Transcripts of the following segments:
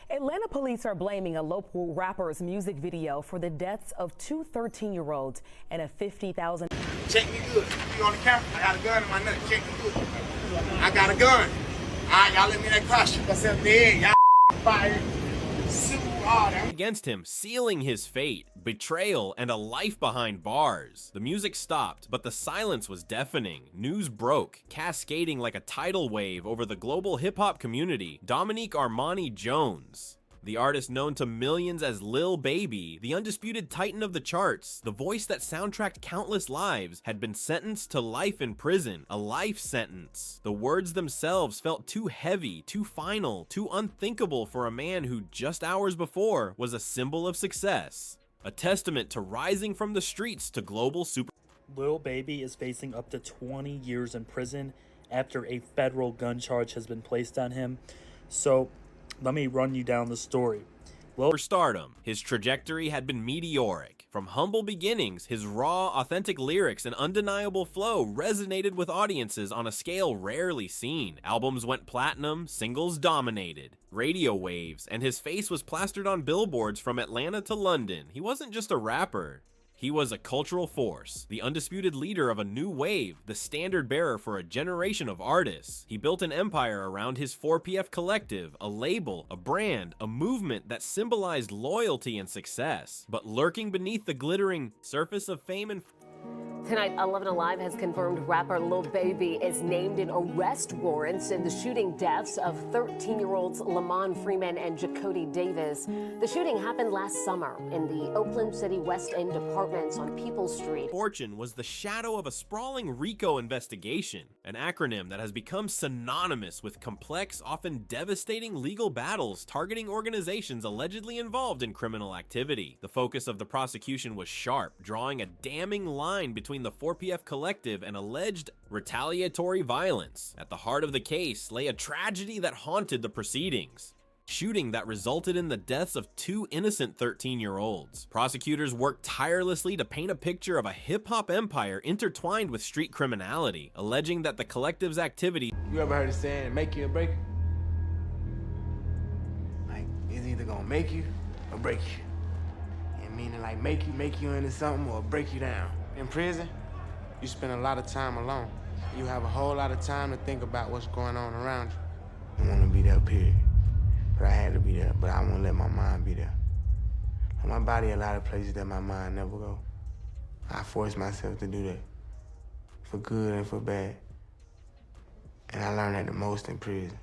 Atlanta police are blaming a local rapper's music video for the deaths of two 13-year-olds and a $50,000. Check me good. You on the camera? I got a gun in my nut. Check me good. I got a gun. All right, y'all let me that car shoot myself in the head. Y'all fire. Against him, sealing his fate, betrayal, and a life behind bars. The music stopped, but the silence was deafening. News broke, cascading like a tidal wave over the global hip-hop community. Dominique Armani Jones, the artist known to millions as Lil Baby, the undisputed titan of the charts, the voice that soundtracked countless lives, had been sentenced to life in prison, a life sentence. The words themselves felt too heavy, too final, too unthinkable for a man who just hours before was a symbol of success, a testament to rising from the streets to global super. Lil Baby is facing up to 20 years in prison after a federal gun charge has been placed on him. So let me run you down the story. For stardom, his trajectory had been meteoric. From humble beginnings, his raw, authentic lyrics and undeniable flow resonated with audiences on a scale rarely seen. Albums went platinum, singles dominated, radio waves, and his face was plastered on billboards from Atlanta to London. He wasn't just a rapper. He was a cultural force, the undisputed leader of a new wave, the standard bearer for a generation of artists. He built an empire around his 4PF collective, a label, a brand, a movement that symbolized loyalty and success. But lurking beneath the glittering surface of fame and Tonight, 11 Alive has confirmed rapper Lil Baby is named in arrest warrants in the shooting deaths of 13-year-olds Lamont Freeman and Jacody Davis. The shooting happened last summer in the Oakland City West End apartments on Peoples Street. Fortune was the shadow of a sprawling RICO investigation, an acronym that has become synonymous with complex, often devastating legal battles targeting organizations allegedly involved in criminal activity. The focus of the prosecution was sharp, drawing a damning line between the 4PF collective and alleged retaliatory violence. At the heart of the case lay a tragedy that haunted the proceedings. Shooting that resulted in the deaths of two innocent 13-year-olds. Prosecutors worked tirelessly to paint a picture of a hip-hop empire intertwined with street criminality, alleging that the collective's activity— You ever heard the saying, make you or break you? Like, it's either gonna make you or break you. And meaning like make you into something or break you down. In prison, you spend a lot of time alone. You have a whole lot of time to think about what's going on around you. I wanna be there, period. But I had to be there, but I won't let my mind be there. My body a lot of places that my mind never go. I force myself to do that, for good and for bad. And I learned that the most in prison.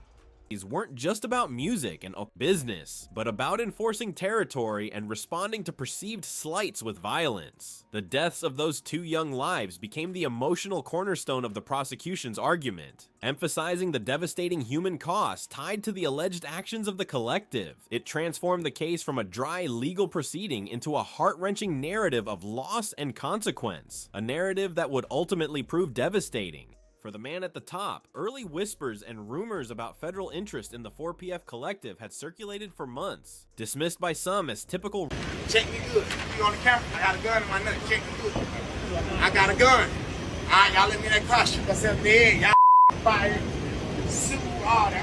These weren't just about music and business, but about enforcing territory and responding to perceived slights with violence. The deaths of those two young lives became the emotional cornerstone of the prosecution's argument, emphasizing the devastating human cost tied to the alleged actions of the collective. It transformed the case from a dry legal proceeding into a heart-wrenching narrative of loss and consequence, a narrative that would ultimately prove devastating. For the man at the top, early whispers and rumors about federal interest in the 4PF collective had circulated for months, dismissed by some as typical— Check me good. You on the camera? I got a gun in my nut. Check me good. I got a gun. All right, y'all let me that car shoot myself in the head. Y'all fire.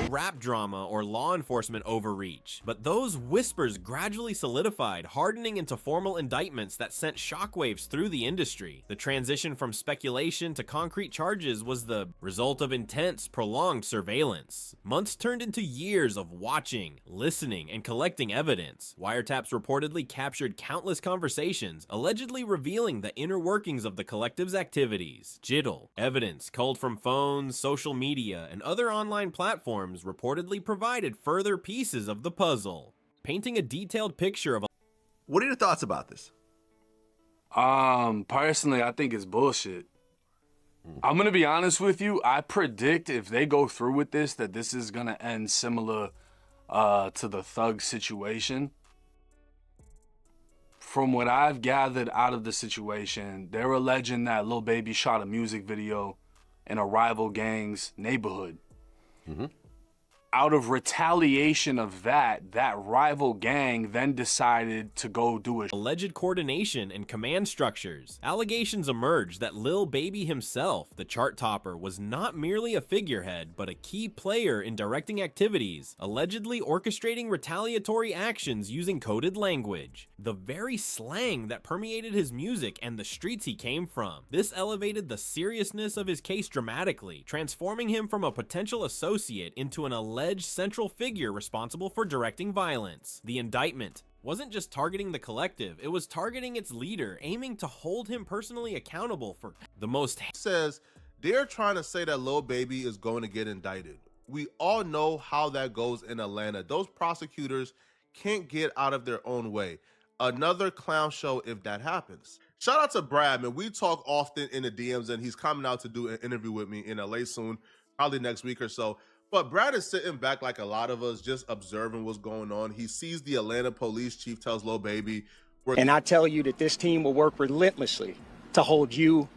Rap drama or law enforcement overreach, but those whispers gradually solidified, hardening into formal indictments that sent shockwaves through the industry. The transition from speculation to concrete charges was the result of intense, prolonged surveillance. Months turned into years of watching, listening, and collecting evidence. Wiretaps reportedly captured countless conversations, allegedly revealing the inner workings of the collective's activities. Evidence culled from phones, social media, and other online platforms reportedly provided further pieces of the puzzle, painting a detailed picture of— What are your thoughts about this? Personally, I think it's bullshit. I'm gonna be honest with you. I predict if they go through with this, that this is gonna end similar to the Thug situation. From what I've gathered out of the situation, they're alleging that Lil Baby shot a music video in a rival gang's neighborhood. out of retaliation of that rival gang then decided to go do a alleged coordination and command structures. Allegations emerged that Lil Baby himself, the chart topper, was not merely a figurehead, but a key player in directing activities, allegedly orchestrating retaliatory actions using coded language, the very slang that permeated his music and the streets he came from. This elevated the seriousness of his case dramatically, transforming him from a potential associate into an alleged central figure responsible for directing violence. The indictment wasn't just targeting the collective, it was targeting its leader, aiming to hold him personally accountable for the most. Says they're trying to say that Lil Baby is going to get indicted. We all know how that goes in Atlanta. Those prosecutors can't get out of their own way. Another clown show if that happens. Shout out to Brad, man. We talk often in the DMs, and he's coming out to do an interview with me in LA soon, probably next week or so. But Brad is sitting back like a lot of us, just observing what's going on. He sees the Atlanta police chief tells Lil Baby, and I tell you that this team will work relentlessly to hold you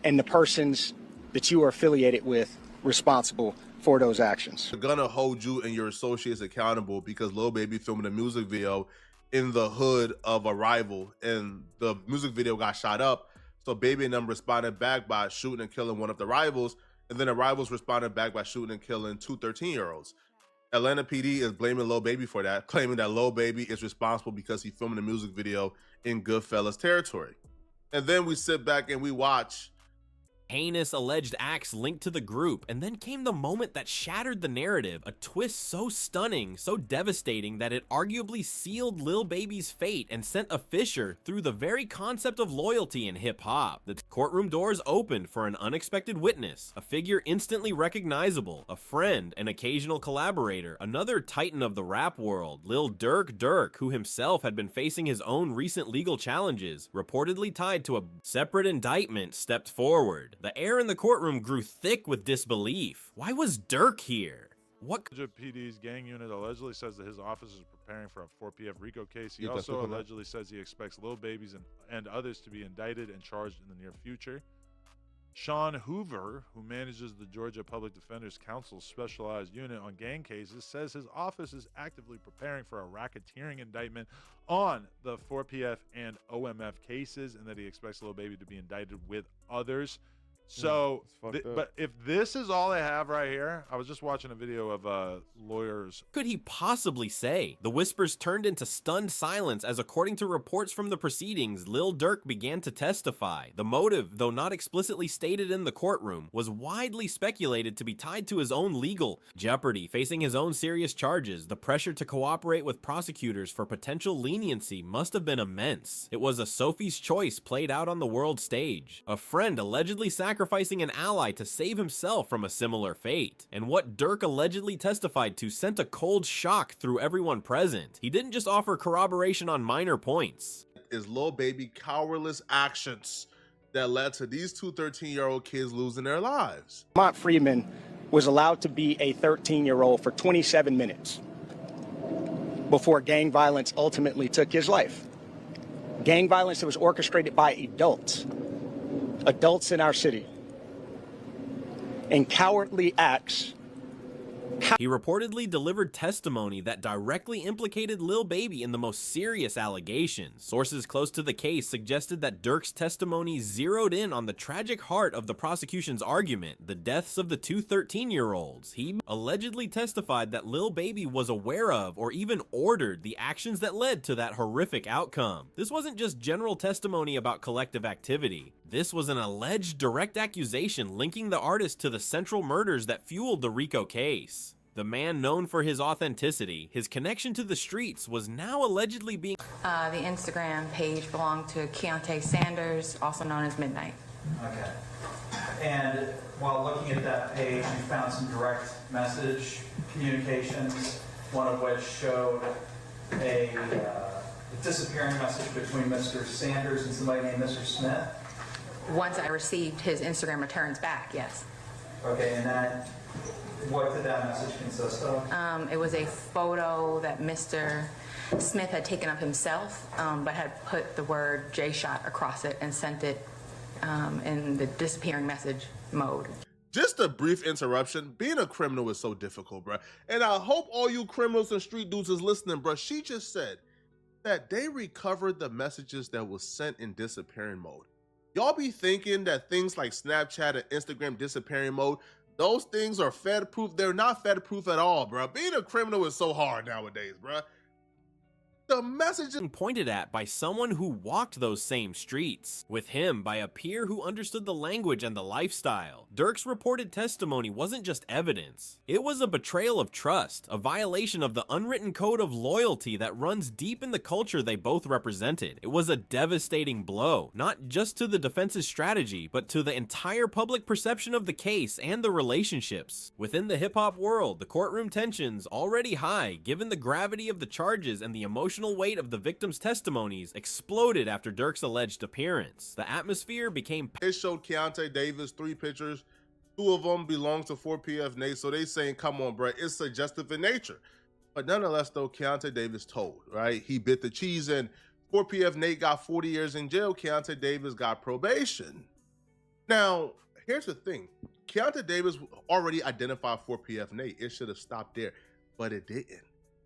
and the persons that you are affiliated with responsible for those actions. We're gonna hold you and your associates accountable because Lil Baby filming a music video in the hood of a rival, and the music video got shot up. So Baby and them responded back by shooting and killing one of the rivals. And then the rivals responded back by shooting and killing two 13-year-olds. Atlanta PD is blaming Lil Baby for that, claiming that Lil Baby is responsible because he filmed a music video in Goodfellas territory. And then we sit back and we watch heinous alleged acts linked to the group, and then came the moment that shattered the narrative, a twist so stunning, so devastating that it arguably sealed Lil Baby's fate and sent a fissure through the very concept of loyalty in hip-hop. The courtroom doors opened for an unexpected witness, a figure instantly recognizable, a friend, an occasional collaborator, another titan of the rap world, Lil Durk, who himself had been facing his own recent legal challenges, reportedly tied to a separate indictment, stepped forward. The air in the courtroom grew thick with disbelief. Why was Durk here? What? PD's gang unit allegedly says that his office is preparing for a 4PF RICO case. He also allegedly says he expects Lil Babies and others to be indicted and charged in the near future. Sean Hoover, who manages the Georgia Public Defender's Council's specialized unit on gang cases, says his office is actively preparing for a racketeering indictment on the 4PF and OMF cases, and that he expects Lil Baby to be indicted with others. So, but if this is all they have right here, I was just watching a video of lawyers. Could he possibly say? The whispers turned into stunned silence as, according to reports from the proceedings, Lil Durk began to testify. The motive, though not explicitly stated in the courtroom, was widely speculated to be tied to his own legal jeopardy, facing his own serious charges. The pressure to cooperate with prosecutors for potential leniency must have been immense. It was a Sophie's choice played out on the world stage. A friend allegedly sacrificing an ally to save himself from a similar fate. And what Durk allegedly testified to sent a cold shock through everyone present. He didn't just offer corroboration on minor points. Is Lil Baby cowardless actions that led to these two 13-year-old kids losing their lives. Lamont Freeman was allowed to be a 13-year-old for 27 minutes before gang violence ultimately took his life. Gang violence that was orchestrated by adults in our city, and cowardly acts. He reportedly delivered testimony that directly implicated Lil Baby in the most serious allegations. Sources close to the case suggested that Durk's testimony zeroed in on the tragic heart of the prosecution's argument, the deaths of the two 13-year-olds. He allegedly testified that Lil Baby was aware of or even ordered the actions that led to that horrific outcome. This wasn't just general testimony about collective activity. This was an alleged direct accusation linking the artist to the central murders that fueled the RICO case. The man known for his authenticity, his connection to the streets, was now allegedly being... The Instagram page belonged to Keontae Sanders, also known as Midnight. Okay. And while looking at that page, you found some direct message communications, one of which showed a disappearing message between Mr. Sanders and somebody named Mr. Smith. Once I received his Instagram returns back, yes. Okay, and that, what did that message consist of? It was a photo that Mr. Smith had taken of himself, but had put the word J-Shot across it and sent it in the disappearing message mode. just a brief interruption. Being a criminal is so difficult, bro. And I hope all you criminals and street dudes is listening, bro. She just said that they recovered the messages that was sent in disappearing mode. Y'all be thinking that things like Snapchat and Instagram disappearing mode, those things are Fed proof. They're not Fed proof at all, bro. Being a criminal is so hard nowadays, bro. The message pointed at by someone who walked those same streets. With him by a peer who understood the language and the lifestyle. Durk's reported testimony wasn't just evidence. It was a betrayal of trust, a violation of the unwritten code of loyalty that runs deep in the culture they both represented. It was a devastating blow, not just to the defense's strategy, but to the entire public perception of the case and the relationships. Within the hip-hop world, the courtroom tensions, already high given the gravity of the charges and the emotional weight of the victims' testimonies, exploded after Durk's alleged appearance. The atmosphere became... It showed Keontae Davis 3 pictures. 2 of them belong to 4PF Nate, so they saying, come on, bro, it's suggestive in nature. But nonetheless, though, Keontae Davis told, right? He bit the cheese, and 4PF Nate got 40 years in jail. Keontae Davis got probation. Now, here's the thing. Keontae Davis already identified 4PF Nate. It should have stopped there, but it didn't,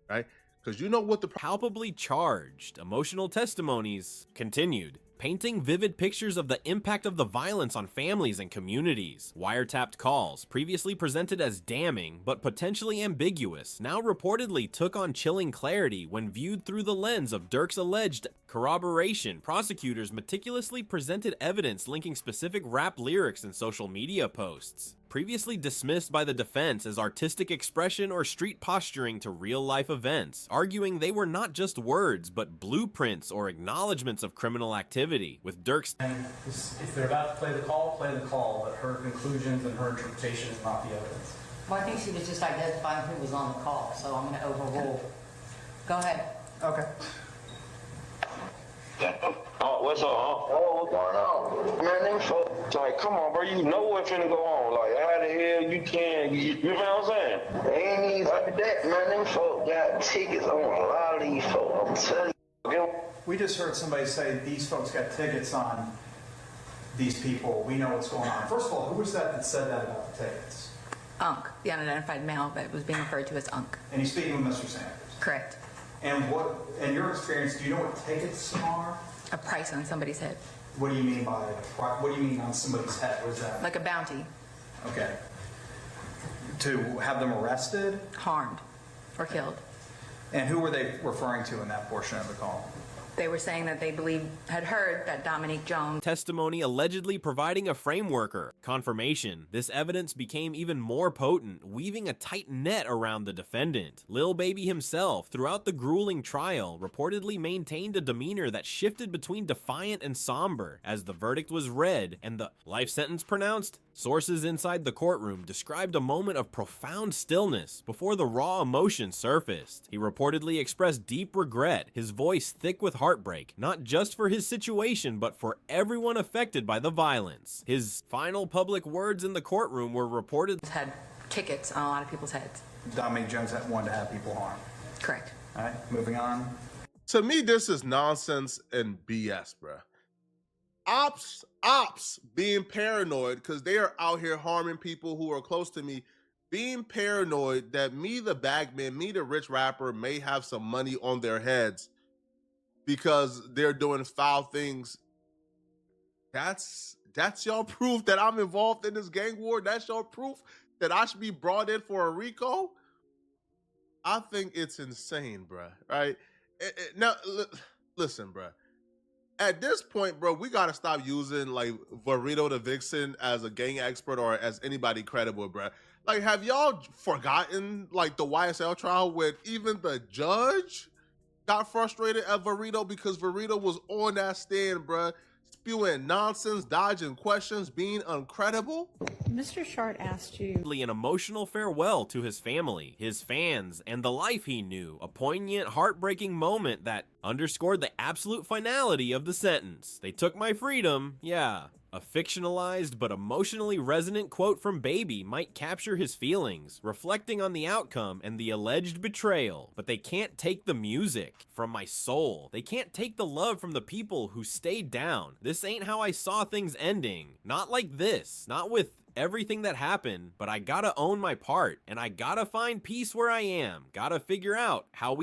right? Because you know what the palpably charged emotional testimonies continued, painting vivid pictures of the impact of the violence on families and communities. Wiretapped calls, previously presented as damning but potentially ambiguous, now reportedly took on chilling clarity when viewed through the lens of Durk's alleged corroboration. Prosecutors meticulously presented evidence linking specific rap lyrics and social media posts, previously dismissed by the defense as artistic expression or street posturing to real-life events, arguing they were not just words, but blueprints or acknowledgments of criminal activity, with Durk's... And if they're about to play the call, but her conclusions and her interpretation is not the evidence. Well, I think she was just identifying who was on the call, so I'm going to overrule. Go ahead. Okay. Oh, what's up, huh? Oh, what's going on? Man, them folks, like, come on, bro, you know what's finna go on. Like, how the hell you can, you know what I'm saying? They ain't even like that, man. Them folks got tickets on a lot of these folks, I'm telling you. We just heard somebody say these folks got tickets on these people. We know what's going on. First of all, who was that said that about the tickets? Unc, the unidentified male that was being referred to as Unc. And he's speaking with Mr. Sanders. Correct. And what, in your experience, do you know what tickets are? A price on somebody's head. What do you mean by, what do you mean on somebody's head? What is that? Like a bounty. Okay. To have them arrested? Harmed or killed. And who were they referring to in that portion of the call? They were saying that they had heard that Dominique Jones testimony allegedly providing a frameworker. Confirmation. This evidence became even more potent, weaving a tight net around the defendant. Lil Baby himself, throughout the grueling trial, reportedly maintained a demeanor that shifted between defiant and somber as the verdict was read and the life sentence pronounced. Sources inside the courtroom described a moment of profound stillness before the raw emotion surfaced. He reportedly expressed deep regret, his voice thick with heartbreak, not just for his situation, but for everyone affected by the violence. His final public words in the courtroom were reported had tickets on a lot of people's heads. Dominique Jones wanted to have people harmed. Correct. All right, moving on. To me, this is nonsense and BS, bruh. Ops being paranoid because they are out here harming people who are close to me, being paranoid that me, the bagman, me, the rich rapper, may have some money on their heads because they're doing foul things. That's y'all proof that I'm involved in this gang war? That's y'all proof that I should be brought in for a RICO? I think it's insane, bruh, right? Now, listen, bruh. At this point, bro, we gotta stop using like Varito the Vixen as a gang expert or as anybody credible, bro. Like, have y'all forgotten like the YSL trial when even the judge got frustrated at Varito because Varito was on that stand, bro, spewing nonsense, dodging questions, being uncredible? Mr. Shart asked you an emotional farewell to his family, his fans, and the life he knew. A poignant, heartbreaking moment that underscored the absolute finality of the sentence. They took my freedom, yeah, A fictionalized but emotionally resonant quote from Baby might capture his feelings, reflecting on the outcome and the alleged betrayal. But they can't take the music from my soul. They can't take the love from the people who stayed down. This ain't how I saw things ending. Not like this. Not with everything that happened, but I gotta own my part, and I gotta find peace where I am. Gotta figure out how we